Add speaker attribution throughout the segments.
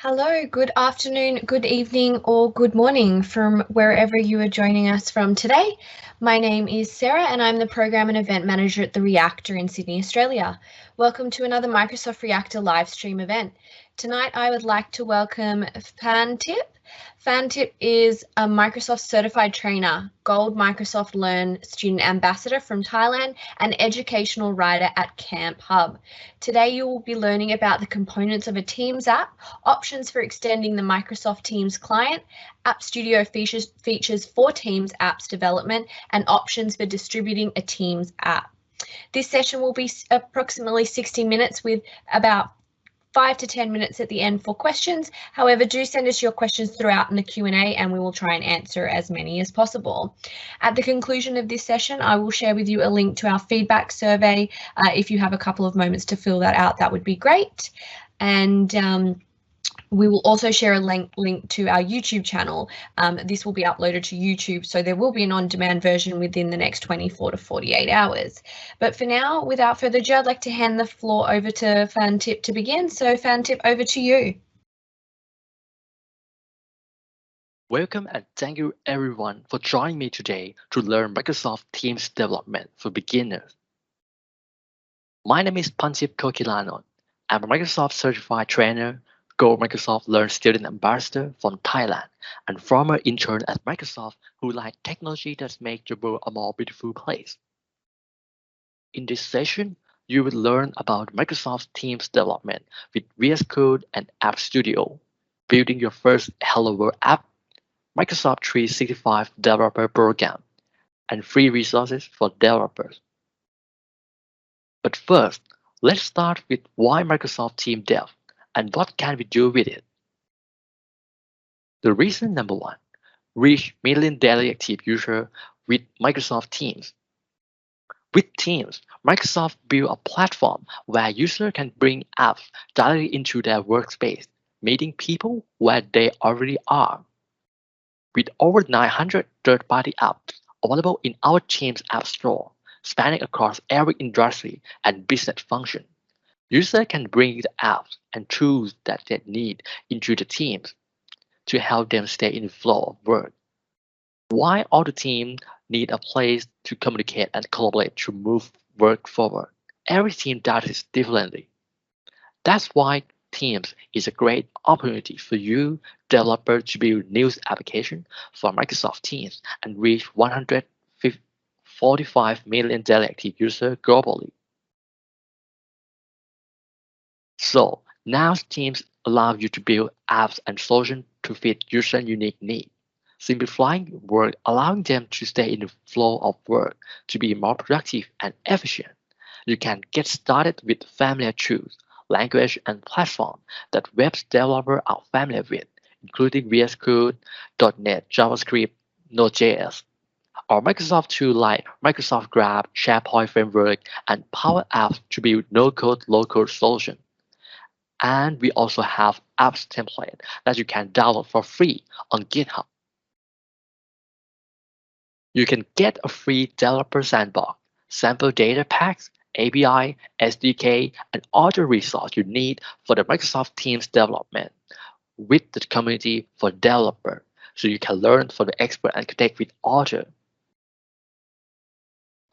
Speaker 1: Hello, good afternoon, good evening, or good morning from wherever you are joining us from today. My name is Sarah and I'm the Program and Event Manager at the Reactor in Sydney, Australia. Welcome to another Microsoft Reactor live stream event. Tonight I would like to welcome Phantip. Phantip is a Microsoft Certified Trainer, Gold Microsoft Learn Student Ambassador from Thailand, and educational writer at CAMPHUB. Today you will be learning about the components of a Teams app, options for extending the Microsoft Teams client, App Studio features for Teams apps development, and options for distributing a Teams app. This session will be approximately 60 minutes with about 5 to 10 minutes at the end for questions. However, do send us your questions throughout in the Q&A and we will try and answer as many as possible. At the conclusion of this session, I will share with you a link to our feedback survey. If you have a couple of moments to fill that out, that would be great. And we will also share a link to our YouTube channel. This will be uploaded to YouTube, so there will be an on-demand version within the next 24 to 48 hours. But for now, without further ado, I'd like to hand the floor over to Phantip to begin. So Phantip, over to you.
Speaker 2: Welcome and thank you everyone for joining me today to learn Microsoft Teams development for beginners. My name is Phantip Kokilanon. I'm a Microsoft Certified Trainer, Gold Microsoft Learn Student Ambassador from Thailand, and former intern at Microsoft who like technology that makes the world a more beautiful place. In this session, you will learn about Microsoft Teams development with VS Code and App Studio, building your first Hello World app, Microsoft 365 Developer Program, and free resources for developers. But first, let's start with why Microsoft Team Dev and what can we do with it. The reason number one, reach million daily active users with Microsoft Teams. With Teams, Microsoft built a platform where users can bring apps directly into their workspace, meeting people where they already are. With over 900 third-party apps available in our Teams App Store, spanning across every industry and business function, users can bring the apps and tools that they need into the teams to help them stay in the flow of work. Why all the teams need a place to communicate and collaborate to move work forward? Every team does it differently. That's why Teams is a great opportunity for you, developers, to build new applications for Microsoft Teams and reach 145 million daily active users globally. So now Teams allows you to build apps and solutions to fit users' unique needs, simplifying work, allowing them to stay in the flow of work to be more productive and efficient. You can get started with familiar tools, language, and platform that web developers are familiar with, including VS Code, .NET, JavaScript, Node.js, or Microsoft tools like Microsoft Graph, SharePoint Framework, and Power Apps to build no-code, low-code solutions. And we also have apps template that you can download for free on GitHub. You can get a free developer sandbox, sample data packs, API, SDK, and other resources you need for the Microsoft Teams development with the community for developers, so you can learn from the expert and connect with others.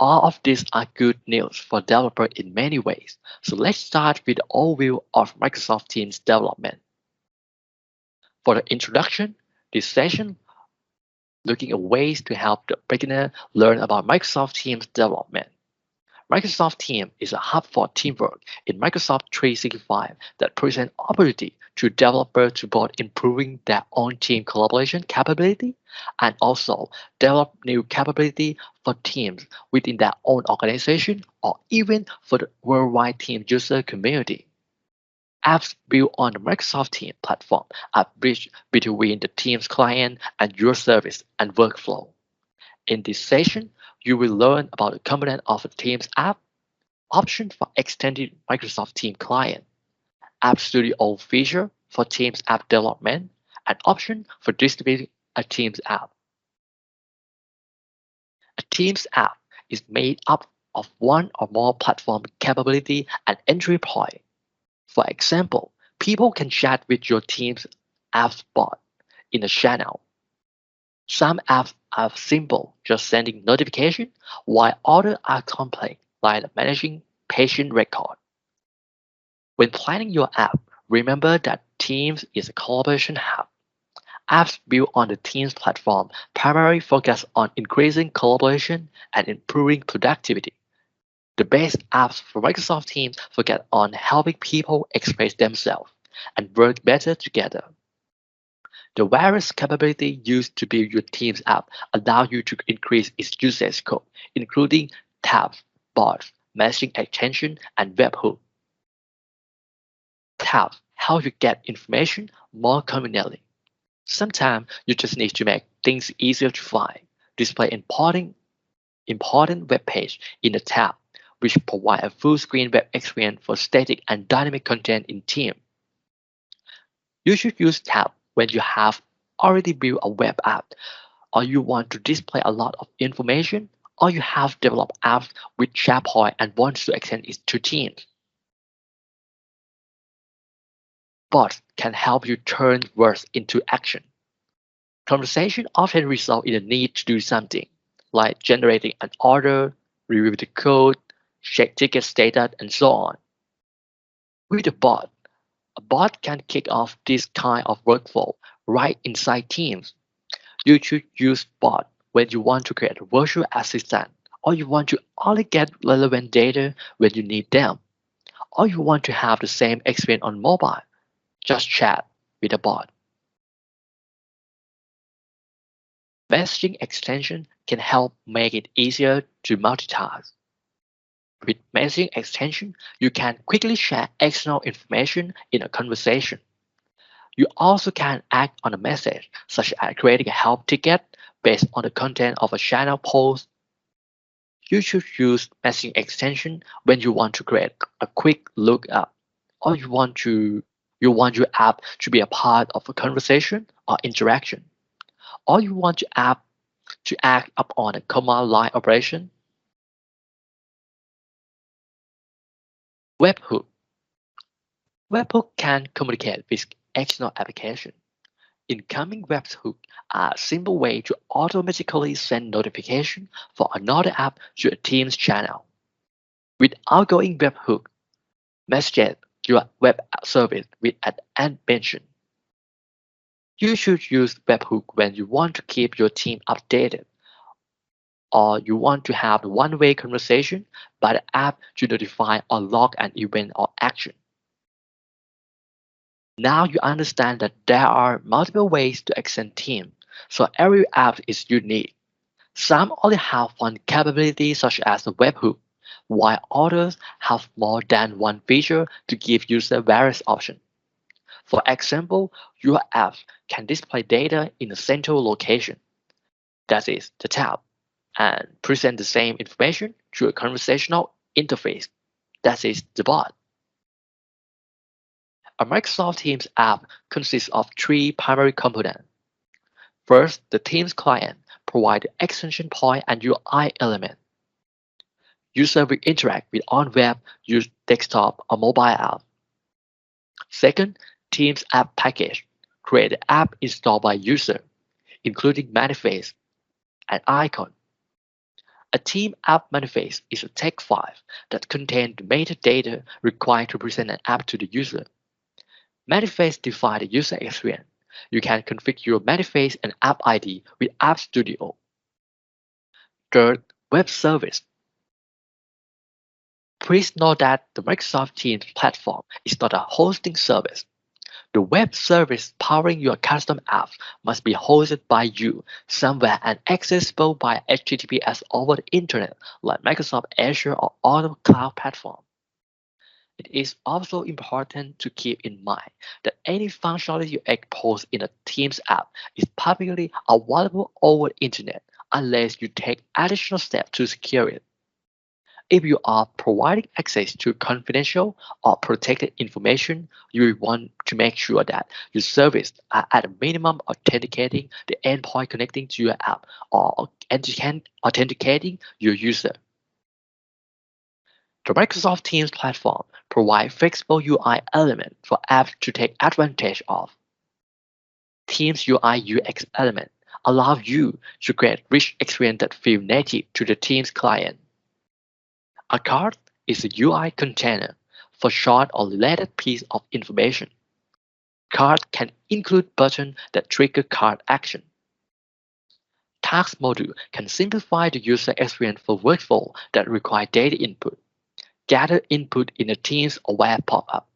Speaker 2: All of these are good news for developers in many ways. So let's start with the overview of Microsoft Teams development. For the introduction, this session looking at ways to help the beginner learn about Microsoft Teams development. Microsoft Teams is a hub for teamwork in Microsoft 365 that presents opportunity to developers to both improving their own team collaboration capability and also develop new capability for teams within their own organization or even for the worldwide team user community. Apps built on the Microsoft Teams platform are bridged between the Teams client and your service and workflow. In this session, you will learn about the component of a Teams app, option for extended Microsoft Teams client, App Studio feature for Teams app development, and option for distributing a Teams app. A Teams app is made up of one or more platform capability and entry point. For example, People can chat with your team's apps bot in a channel. Some apps are simple, just sending notification, while others are complex, like managing patient record. When planning your app, remember that Teams is a collaboration hub. Apps built on the Teams platform primarily focus on increasing collaboration and improving productivity. The best apps for Microsoft Teams focus on helping people express themselves and work better together. The various capabilities used to build your Teams app allow you to increase its usage scope, including tabs, bots, messaging extension, and webhook. Tabs help you get information more conveniently. Sometimes you just need to make things easier to find. Display important web page in the tab, which provide a full screen web experience for static and dynamic content in Teams. You should use tab when you have already built a web app, or you want to display a lot of information, or you have developed apps with SharePoint and want to extend it to Teams. Bots can help you turn words into action. Conversation often result in a need to do something, like generating an order, review the code, check ticket status, and so on. With a bot can kick off this kind of workflow right inside Teams. You should use bot when you want to create a virtual assistant, or you want to only get relevant data when you need them, or you want to have the same experience on mobile. Just chat with a bot. Messaging extension can help make it easier to multitask. With messaging extension, you can quickly share external information in a conversation. You also can act on a message, such as creating a help ticket based on the content of a channel post. You should use messaging extension when you want to create a quick lookup, or you want your app to be a part of a conversation or interaction, or you want your app to act upon a command line operation. Webhook. Webhook can communicate with external applications. Incoming webhooks are a simple way to automatically send notification for another app to a Teams channel. With outgoing webhook, message your web service with an mention. You should use webhook when you want to keep your team updated, or you want to have a one-way conversation by the app to notify or log an event or action. Now you understand that there are multiple ways to extend Teams, so every app is unique. Some only have one capability such as the webhook, while others have more than one feature to give users various options. For example, your app can display data in a central location, that is, the tab, and present the same information through a conversational interface, that is, the bot. A Microsoft Teams app consists of three primary components. First, the Teams client provides the extension point and UI element. User will interact with on-web, use desktop or mobile app. Second, Teams app package create the app installed by user, including manifest and icon. A team app manifest is a text file that contains the metadata required to present an app to the user. Manifest define the user experience. You can configure your manifest and app ID with App Studio. Third, web service. Please note that the Microsoft Teams platform is not a hosting service. The web service powering your custom apps must be hosted by you somewhere and accessible by HTTPS over the internet, like Microsoft Azure or other cloud platforms. It is also important to keep in mind that any functionality you expose in a Teams app is publicly available over the internet unless you take additional steps to secure it. If you are providing access to confidential or protected information, you will want to make sure that your service are at a minimum authenticating the endpoint connecting to your app or authenticating your user. The Microsoft Teams platform provide flexible UI elements for apps to take advantage of. Teams UI UX element allow you to create rich experience that feel native to the Teams client. A card is a UI container for short or related piece of information. Card can include buttons that trigger card action. Task module can simplify the user experience for workflow that require data input. Gather input in a Teams or web pop-up.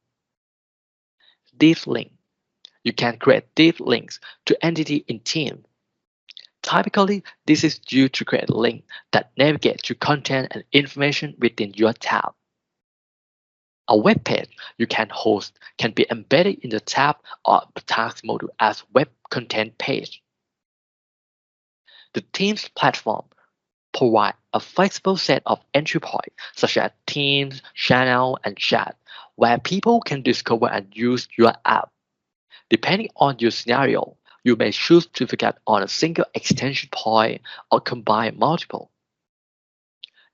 Speaker 2: Div link. You can create div links to entity in Teams. Typically, this is used to create a link that navigate to content and information within your tab. A web page you can host can be embedded in the tab or the task module as web content page. The Teams platform provides a flexible set of entry points such as Teams, Channel, and Chat, where people can discover and use your app. Depending on your scenario, you may choose to focus on a single extension point or combine multiple.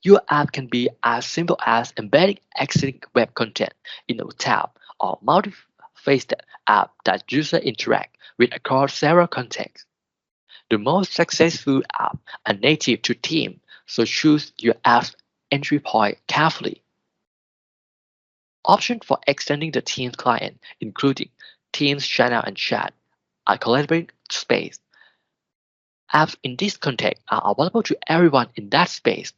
Speaker 2: Your app can be as simple as embedding existing web content in a tab or multi-faceted app that users interact with across several contexts. The most successful apps are native to Teams, so choose your app's entry point carefully. Options for extending the Teams client, including Teams, Channel, and Chat, are collaborative space. Apps in this context are available to everyone in that space.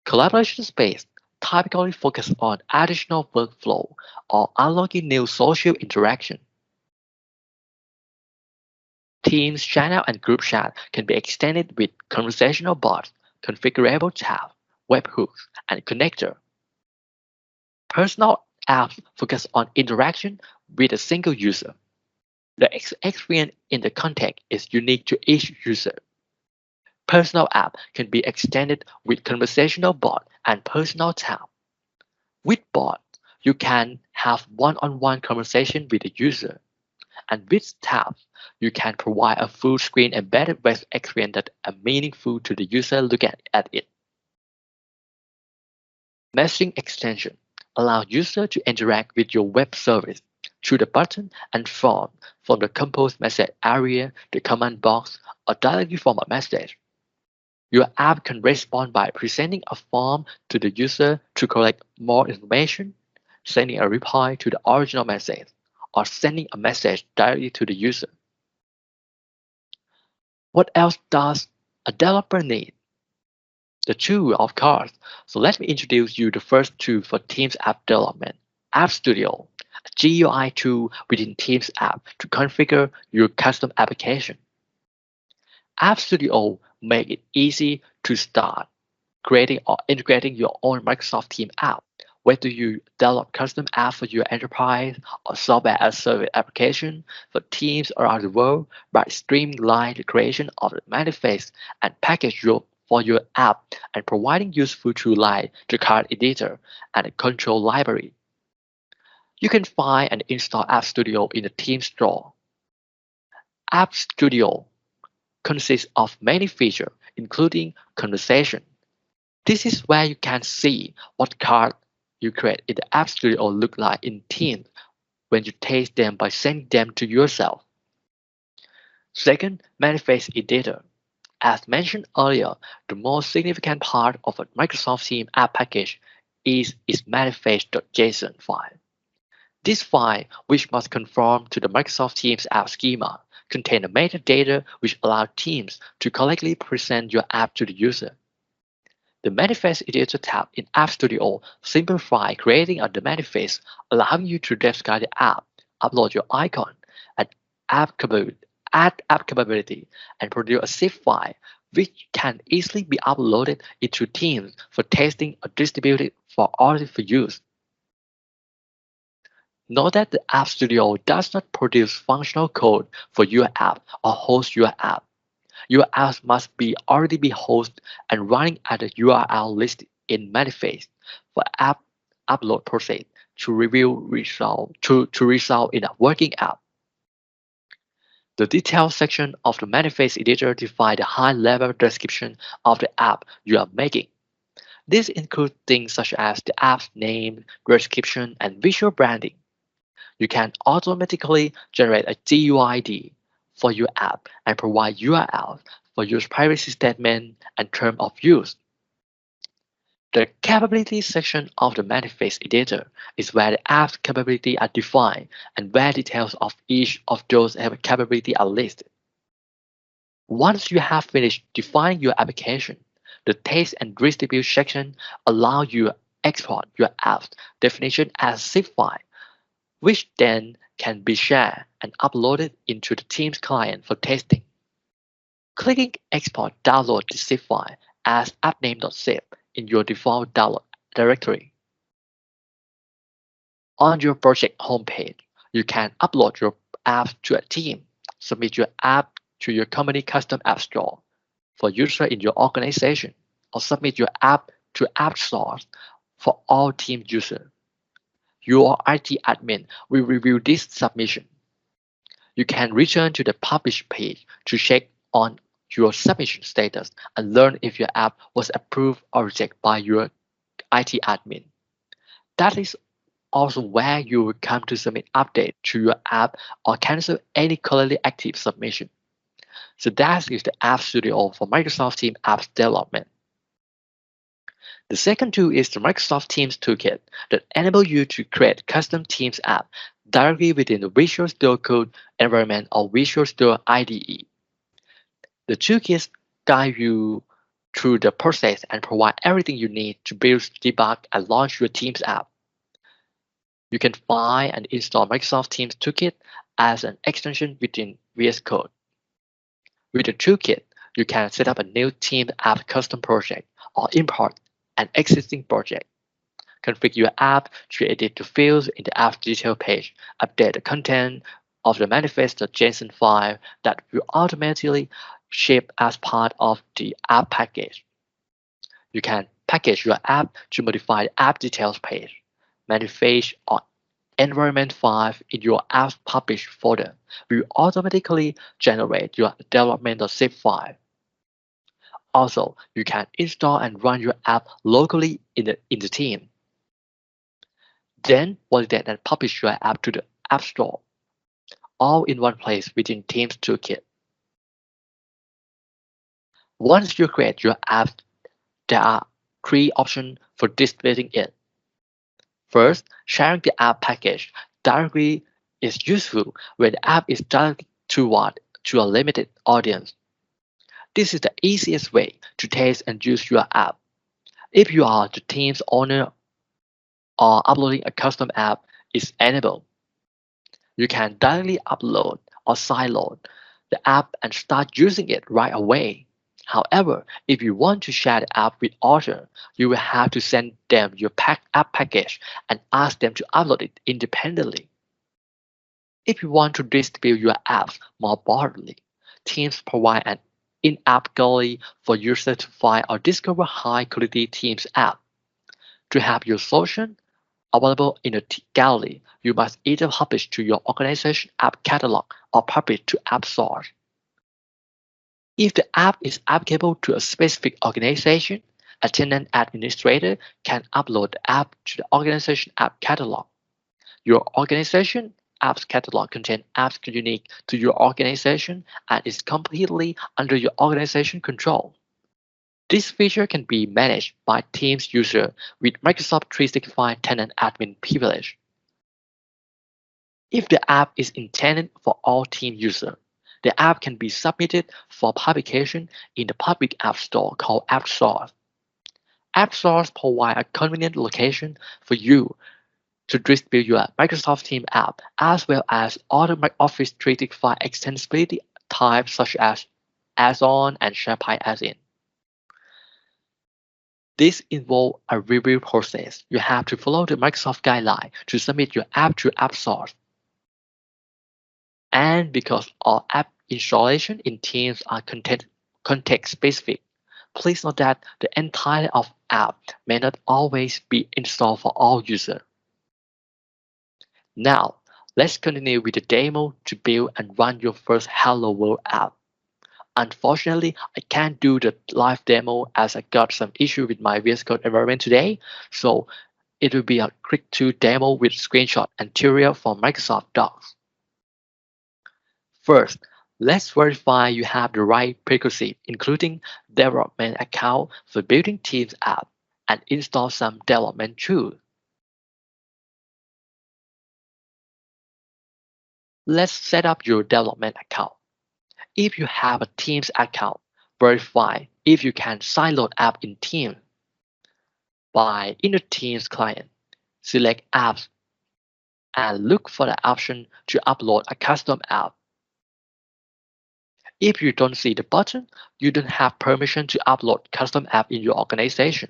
Speaker 2: Collaboration space typically focus on additional workflow or unlocking new social interaction. Teams, Channel, and Group Chat can be extended with conversational bots, configurable tabs, webhooks, and connector. Personal apps focus on interaction with a single user. The experience in the context is unique to each user. Personal app can be extended with conversational bot and personal tab. With bot, you can have one-on-one conversation with the user. And with tabs, you can provide a full screen embedded web experience that is meaningful to the user looking at it. Messaging extension allows users to interact with your web service through the button and form from the compose message area, the command box, or directly from a message. Your app can respond by presenting a form to the user to collect more information, sending a reply to the original message, or sending a message directly to the user. What else does a developer need? The tool, of course. So let me introduce you the first tool for Teams app development, App Studio, a GUI tool within Teams app to configure your custom application. App Studio make it easy to start creating or integrating your own Microsoft Teams app, whether you develop custom apps for your enterprise or software as a service application for teams around the world by streamlining the creation of the manifest and package for your app and providing useful tools like the card editor and the control library. You can find and install App Studio in the Teams store. App Studio consists of many features, including conversation. This is where you can see what card you create in the App Studio look like in Teams when you taste them by sending them to yourself. Second, manifest editor. As mentioned earlier, the most significant part of a Microsoft Teams app package is its manifest.json file. This file, which must conform to the Microsoft Teams app schema, contains the metadata which allow Teams to correctly present your app to the user. The Manifest Editor tab in App Studio simplifies creating the manifest, allowing you to describe the app, upload your icon, and add app capability, and produce a zip file which can easily be uploaded into Teams for testing or distributed for use. Note that the App Studio does not produce functional code for your app or host your app. Your apps must already be hosted and running at the URL listed in manifest for app upload process to result in a working app. The details section of the manifest editor defines the high-level description of the app you are making. This includes things such as the app's name, description, and visual branding. You can automatically generate a GUID for your app and provide URLs for use privacy statement and term of use. The capabilities section of the manifest editor is where the app's capabilities are defined and where details of each of those capabilities are listed. Once you have finished defining your application, the taste and distribute section allow you to export your app's definition as zip file, which then can be shared and uploaded into the Teams client for testing. Clicking Export download the zip file as appname.zip in your default download directory. On your project homepage, you can upload your app to a team, submit your app to your company custom app store for users in your organization, or submit your app to App Source for all team users. Your IT admin will review this submission. You can return to the Publish page to check on your submission status and learn if your app was approved or rejected by your IT admin. That is also where you will come to submit updates to your app or cancel any currently active submission. So that is the App Studio for Microsoft Teams apps development. The second tool is the Microsoft Teams Toolkit that enables you to create custom Teams app directly within the Visual Studio Code environment or Visual Studio IDE. The toolkits guide you through the process and provide everything you need to build, debug, and launch your Teams app. You can find and install Microsoft Teams Toolkit as an extension within VS Code. With the toolkit, you can set up a new Teams app custom project or import an existing project. Configure your app to edit the fields in the app detail page, update the content of the manifest.json file that will automatically ship as part of the app package. You can package your app to modify the app details page, manifest or environment file in your app's published folder will automatically generate your development.zip file. Also, you can install and run your app locally in the team. Then validate and publish your app to the App Store, all in one place within Teams Toolkit. Once you create your app, there are three options for displaying it. First, sharing the app package directly is useful when the app is directed toward to a limited audience. This is the easiest way to test and use your app. If you are the team's owner or uploading a custom app is enabled, you can directly upload or sideload the app and start using it right away. However, if you want to share the app with others, you will have to send them your app package and ask them to upload it independently. If you want to distribute your apps more broadly, Teams provide an in-app gallery for users to find or discover high-quality Teams apps. To have your solution available in a gallery, you must either publish to your organization app catalog or publish to App Source. If the app is applicable to a specific organization, a tenant administrator can upload the app to the organization app catalog. Your organization apps catalog contains apps unique to your organization and is completely under your organization control. This feature can be managed by Teams user with Microsoft 365 tenant admin privilege. If the app is intended for all team users, the app can be submitted for publication in the public app store called App Source. App Source provides a convenient location for you to distribute your Microsoft Teams app as well as other Office 365 extensibility types such as add-on and SharePoint as-in. This involves a review process. You have to follow the Microsoft guideline to submit your app to App Source. And because all app installation in Teams are context-specific, please note that the entire of app may not always be installed for all users. Now, let's continue with the demo to build and run your first Hello World app. Unfortunately, I can't do the live demo as I got some issue with my VS Code environment today, so it will be a quick 2 demo with screenshot and tutorial from Microsoft Docs. First, let's verify you have the right prerequisite, including development account for building Teams app and install some development tools. Let's set up your development account. If you have a Teams account, verify if you can sideload app in Teams. By in the Teams client, select Apps and look for the option to upload a custom app. If you don't see the button, you don't have permission to upload custom app in your organization.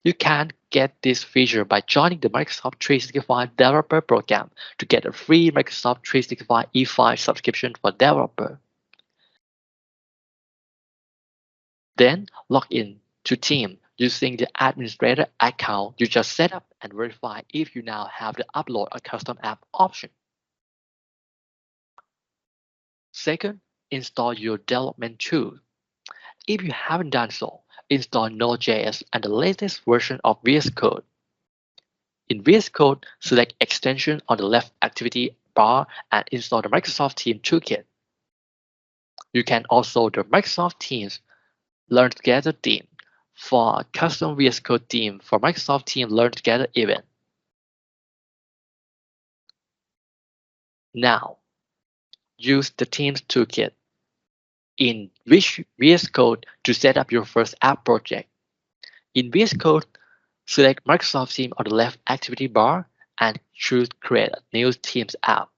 Speaker 2: You can get this feature by joining the Microsoft 365 Developer Program to get a free Microsoft 365 E5 subscription for developer. Then log in to Teams using the administrator account you just set up and verify if you now have the upload a custom app option. Second, install your development tool. If you haven't done so, install Node.js and the latest version of VS Code. In VS Code, select Extension on the left activity bar and install the Microsoft Teams Toolkit. You can also the Microsoft Teams Learn Together theme for a custom VS Code theme for Microsoft Teams Learn Together event. Now, use the Teams Toolkit in VS Code to set up your first app project. In VS Code, select Microsoft Teams on the left activity bar and choose Create a new Teams app.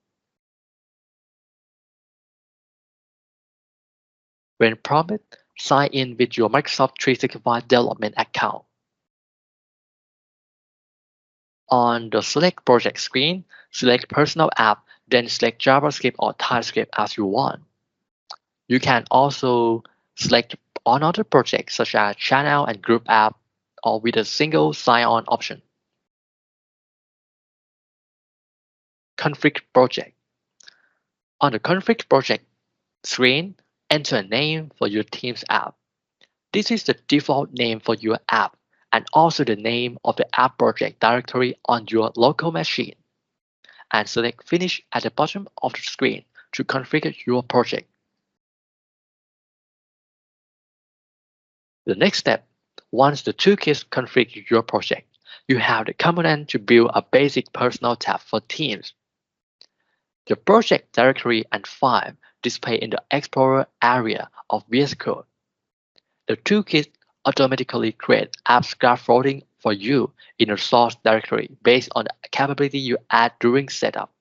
Speaker 2: When prompted, sign in with your Microsoft 365 development account. On the Select Project screen, select Personal App, then select JavaScript or TypeScript as you want. You can also select another project such as Channel and Group App or with a single sign-on option. Config Project. On the Config Project screen, enter a name for your Teams app. This is the default name for your app and also the name of the app project directory on your local machine. And select Finish at the bottom of the screen to configure your project. The next step, once the toolkit configure your project, you have the component to build a basic personal tab for Teams. The project directory and file display in the Explorer area of VS Code. The toolkit automatically creates app scaffolding for you in the source directory based on the capability you add during setup.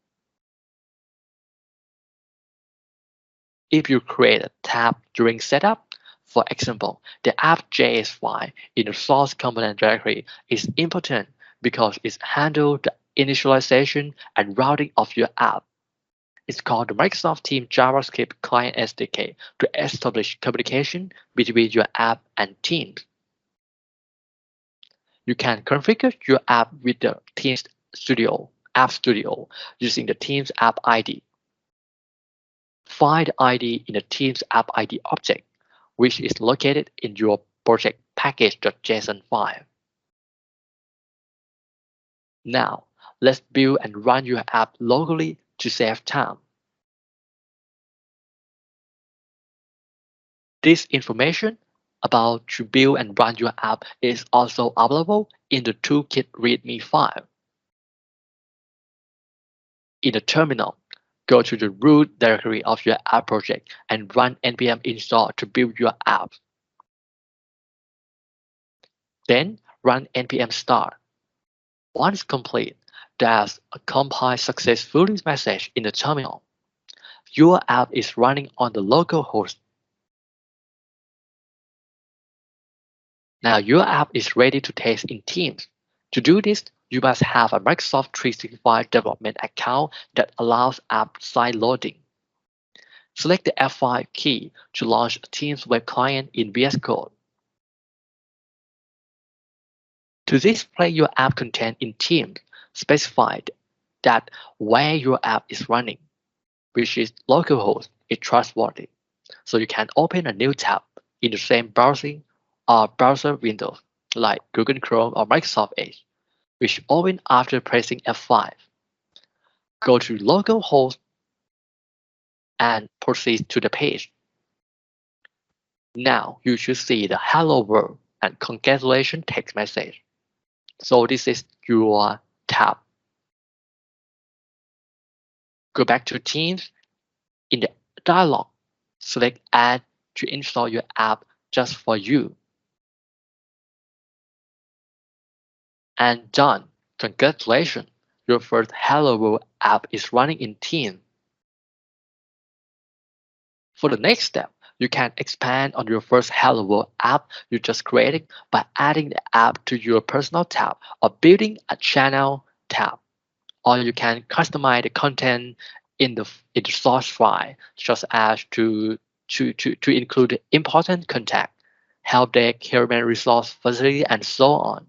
Speaker 2: If you create a tab during setup, for example, the app.js file in the source component directory is important because it handles the initialization and routing of your app. It's called the Microsoft Teams JavaScript Client SDK to establish communication between your app and Teams. You can configure your app with the Teams Studio, App Studio, using the Teams App ID. Find the ID in the Teams App ID object, which is located in your project package.json file. Now, let's build and run your app locally to save time. This information about to build and run your app is also available in the Toolkit README file. In the terminal, go to the root directory of your app project and run npm install to build your app. Then run npm start. Once complete, there's a compile successfully message in the terminal. Your app is running on the local host. Now your app is ready to test in Teams. To do this, you must have a Microsoft 365 development account that allows app side loading. Select the F5 key to launch a Teams web client in VS Code. To display your app content in Teams, specify that where your app is running, which is localhost, is trustworthy. So you can open a new tab in the same browsing or browser window like Google Chrome or Microsoft Edge, which open after pressing F5. Go to localhost and proceed to the page. Now you should see the Hello World and Congratulations text message. So this is your tab. Go back to Teams. In the dialog, select Add to install your app just for you. And done. Congratulations, your first Hello World app is running in Teams. For the next step, you can expand on your first Hello World app you just created by adding the app to your personal tab or building a channel tab. Or you can customize the content in the source file, such as to include important contact, help desk, human resource facility, and so on.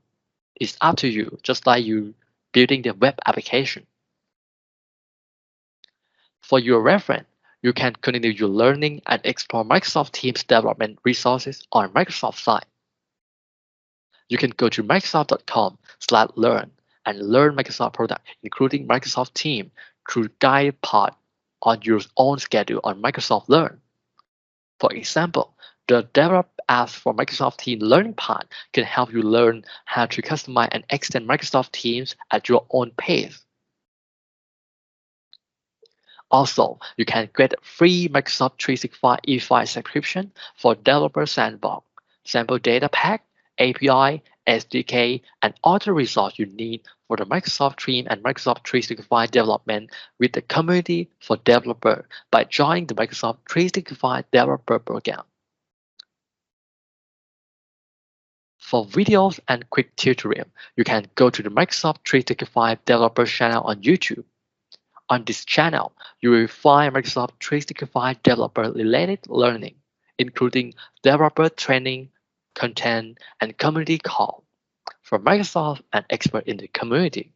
Speaker 2: It's up to you, just like you building the web application. For your reference, you can continue your learning and explore Microsoft Teams development resources on Microsoft site. You can go to microsoft.com/learn and learn Microsoft products, including Microsoft Teams, through guided path on your own schedule on Microsoft Learn. For example, the Develop Apps for Microsoft Teams learning path can help you learn how to customize and extend Microsoft Teams at your own pace. Also, you can get a free Microsoft 365 E5 subscription for Developer Sandbox, sample data pack, API, SDK, and other resources you need for the Microsoft Teams and Microsoft 365 development with the community for developers by joining the Microsoft 365 Developer Program. For videos and quick tutorial, you can go to the Microsoft 365 Developer channel on YouTube. On this channel, you will find Microsoft 365 developer-related learning, including developer training, content, and community call from Microsoft and experts in the community.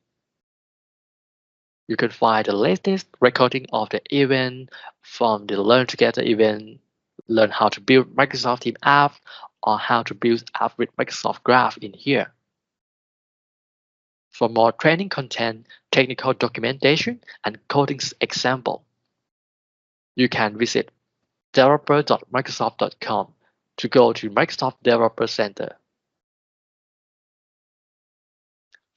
Speaker 2: You can find the latest recording of the event from the Learn Together event, learn how to build Microsoft Teams apps, or how to build apps with Microsoft Graph in here. For more training content, technical documentation, and coding example, you can visit developer.microsoft.com to go to Microsoft Developer Center.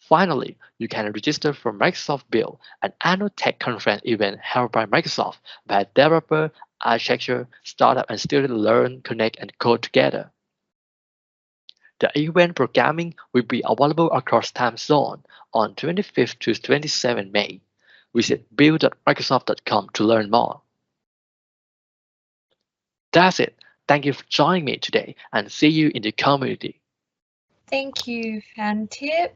Speaker 2: Finally, you can register for Microsoft Build, an annual tech conference event held by Microsoft where developer, architecture, startup, and students learn, connect, and code together. The event programming will be available across time zone on 25th to 27 May. Visit build.microsoft.com to learn more. That's it. Thank you for joining me today and see you in the community.
Speaker 1: Thank you, Phantip.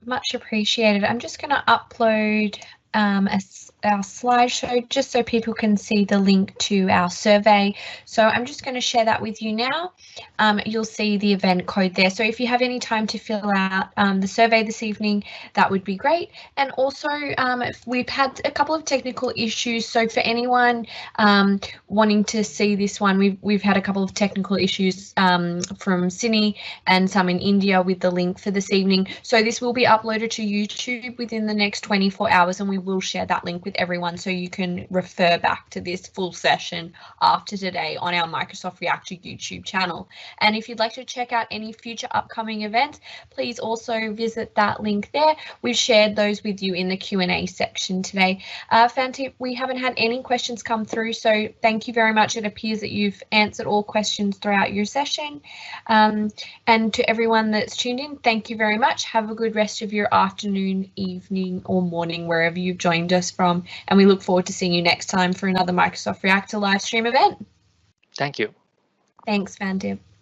Speaker 1: Much appreciated. I'm just going to upload our slideshow just so people can see the link to our survey. So I'm just going to share that with you now. You'll see the event code there. So if you have any time to fill out the survey this evening, that would be great. And also we've had a couple of technical issues. So for anyone wanting to see this one, we've had a couple of technical issues from Sydney and some in India with the link for this evening. So this will be uploaded to YouTube within the next 24 hours, and we will share that link with everyone so you can refer back to this full session after today on our Microsoft Reactor YouTube channel. And if you'd like to check out any future upcoming events, please also visit that link there. We've shared those with you in the Q&A section today. Phantip, we haven't had any questions come through, so thank you very much. It appears that you've answered all questions throughout your session. And to everyone that's tuned in, thank you very much. Have a good rest of your afternoon, evening, or morning, wherever you've joined us from. And we look forward to seeing you next time for another Microsoft Reactor live stream event.
Speaker 2: Thank you.
Speaker 1: Thanks, Phantip.